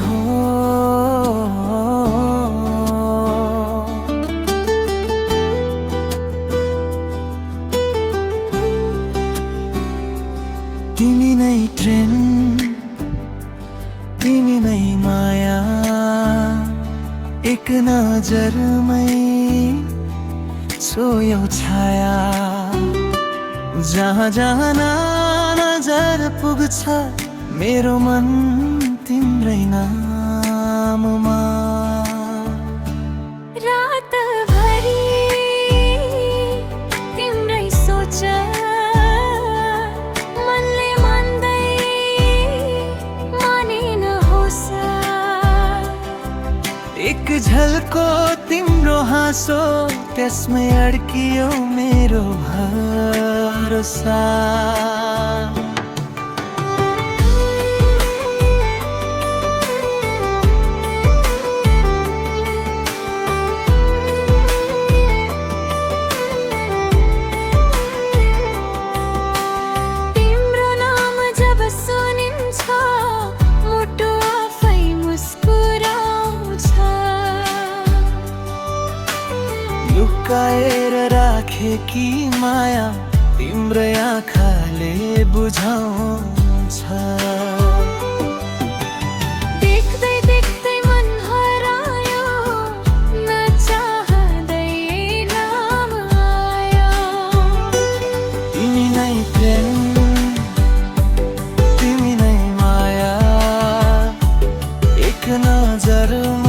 हो। तिमी नै ट्रेन, तिमी नै माया, एक नजरमै सोयौ छाया। जहाँ जहाँ नजर पुग्छ मेरो मन तिम्रै नाममा। रातभरि तिम्रै सोच मनले मान्दै मानेन होस्। एक झल्को तिम्रो हाँसो त्यसमै अड्कियो मेरो भरोसा। तिम्रो नाम जब सुनिन्छ मुटु आफै मुस्कुराउँछ। लुकाएर राखेकी माया तिम्रै आँखाले बुझाउँछ। देख्दै देख्दै मन हरायो, नचाहँदै नाम आयो। तिमी नै प्रेम, तिमी नै माया, एक नजरमा